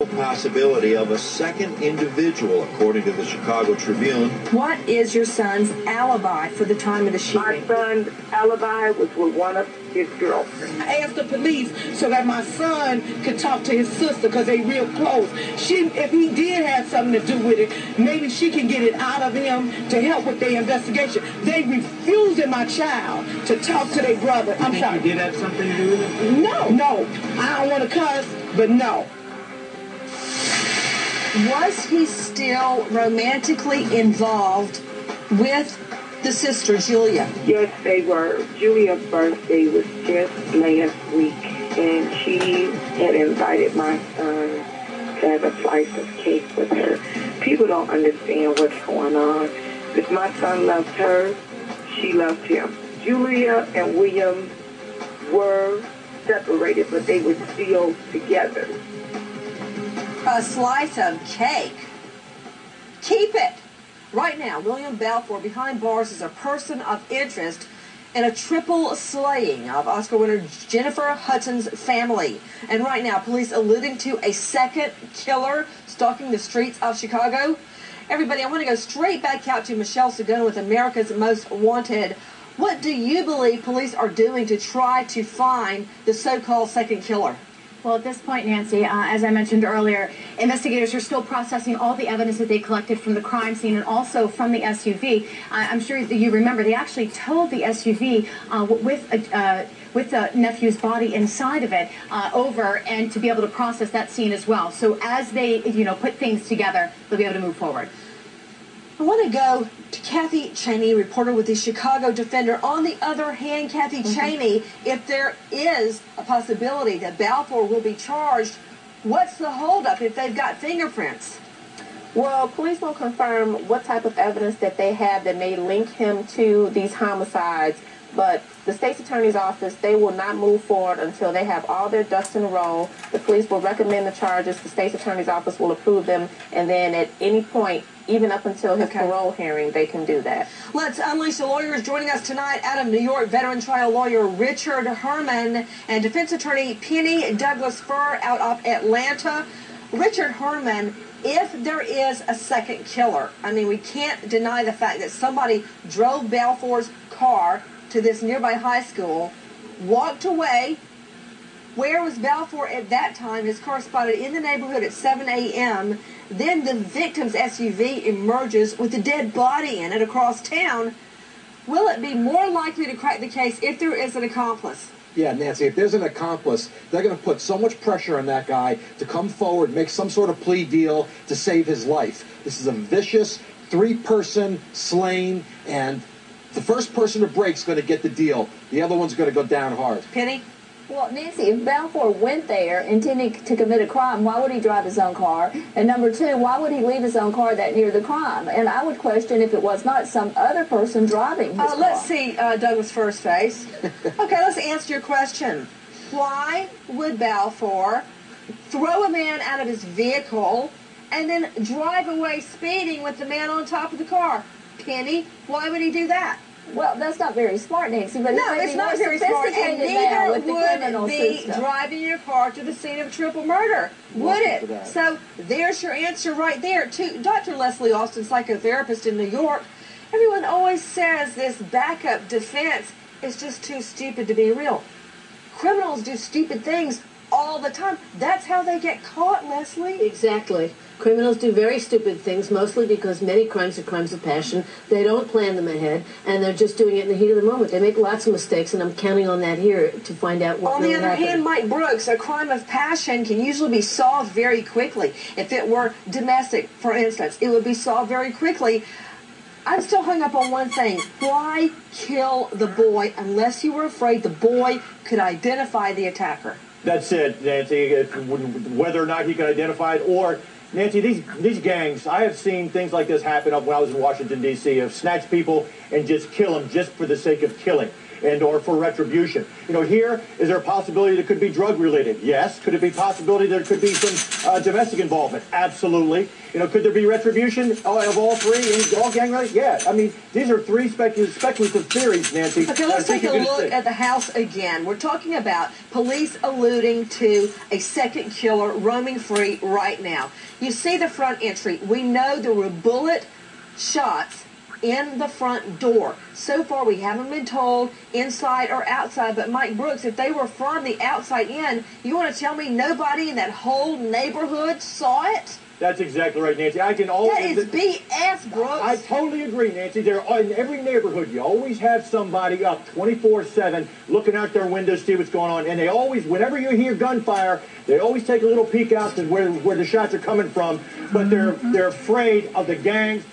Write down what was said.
Possibility of a second individual, according to the Chicago Tribune. What is your son's alibi for the time of the shooting? My son's alibi was with one of his girlfriends. I asked the police so that my son could talk to his sister because they real close. If he did have something to do with it, maybe she can get it out of him to help with their investigation. They refusing my child to talk to their brother. I'm sorry. You did have something to do with it? No. I don't want to cuss, but no. Was he still romantically involved with the sister, Julia? Yes, they were. Julia's birthday was just last week, and she had invited my son to have a slice of cake with her. People don't understand what's going on. If my son loved her, she loved him. Julia and William were separated, but they were still together. A slice of cake. Keep it. Right now, William Balfour behind bars is a person of interest in a triple slaying of Oscar winner Jennifer Hudson's family. And right now, police alluding to a second killer stalking the streets of Chicago. Everybody, I want to go straight back out to Michelle Segona with America's Most Wanted. What do you believe police are doing to try to find the so-called second killer? Well, at this point, Nancy, as I mentioned earlier, investigators are still processing all the evidence that they collected from the crime scene and also from the SUV. I'm sure you remember they actually towed the SUV with the nephew's body inside of it over and to be able to process that scene as well. So as they, put things together, they'll be able to move forward. I want to go to Kathy Cheney, reporter with the Chicago Defender. On the other hand, Kathy Cheney, if there is a possibility that Balfour will be charged, what's the holdup if they've got fingerprints? Well, police won't confirm what type of evidence that they have that may link him to these homicides, but the state's attorney's office, they will not move forward until they have all their ducks in a row. The police will recommend the charges, the state's attorney's office will approve them, and then at any point, even up until his parole hearing, they can do that. Let's unleash the lawyers. Joining us tonight out of New York, veteran trial lawyer Richard Herman and defense attorney Penny Douglas Furr out of Atlanta. Richard Herman, if there is a second killer, I mean, we can't deny the fact that somebody drove Balfour's car to this nearby high school, walked away. Where was Balfour at that time? His car spotted in the neighborhood at 7 a.m. Then the victim's SUV emerges with a dead body in it across town. Will it be more likely to crack the case if there is an accomplice? Yeah, Nancy, if there's an accomplice, they're going to put so much pressure on that guy to come forward, make some sort of plea deal to save his life. This is a vicious three-person slaying, and the first person to break is going to get the deal. The other one's going to go down hard. Penny? Well, Nancy, if Balfour went there intending to commit a crime, why would he drive his own car? And number two, why would he leave his own car that near the crime? And I would question if it was not some other person driving his car. Let's see Douglas Furr's face. Okay, let's answer your question. Why would Balfour throw a man out of his vehicle and then drive away speeding with the man on top of the car? Penny, why would he do that? Well, that's not very smart, Nancy, but no, it's not very smart, and neither would be system. driving your car to the scene of triple murder, would it? So there's your answer right there. To Dr. Leslie Austin, psychotherapist in New York, everyone always says this backup defense is just too stupid to be real. Criminals do stupid things all the time. That's how they get caught, Leslie. Exactly. Criminals do very stupid things, mostly because many crimes are crimes of passion. They don't plan them ahead, and they're just doing it in the heat of the moment. They make lots of mistakes, and I'm counting on that here to find out what really happened. On the other hand, Mike Brooks, a crime of passion can usually be solved very quickly. If it were domestic, for instance, it would be solved very quickly. I'm still hung up on one thing. Why kill the boy unless you were afraid the boy could identify the attacker? That's it, Nancy. Whether or not he could identify it, or Nancy, these gangs, I have seen things like this happen up when I was in Washington, D.C., of snatch people and just kill them just for the sake of killing. and or for retribution. You know, here, is there a possibility that it could be drug-related? Yes. Could it be a possibility there could be some domestic involvement? Absolutely. You know, could there be retribution of all three in all gang related? Yeah. I mean, these are three speculative theories, Nancy. Okay, let's take a look at the house again. We're talking about police alluding to a second killer roaming free right now. You see the front entry. We know there were bullet shots in the front door. So far, we haven't been told inside or outside, but Mike Brooks, if they were from the outside in, you want to tell me nobody in that whole neighborhood saw it? That's exactly right, Nancy. I can always... That is BS, Brooks. I totally agree, Nancy. There are, in every neighborhood, you always have somebody up 24/7 looking out their windows to see what's going on. And they always, whenever you hear gunfire, they always take a little peek out to where the shots are coming from. But they're afraid of the gangs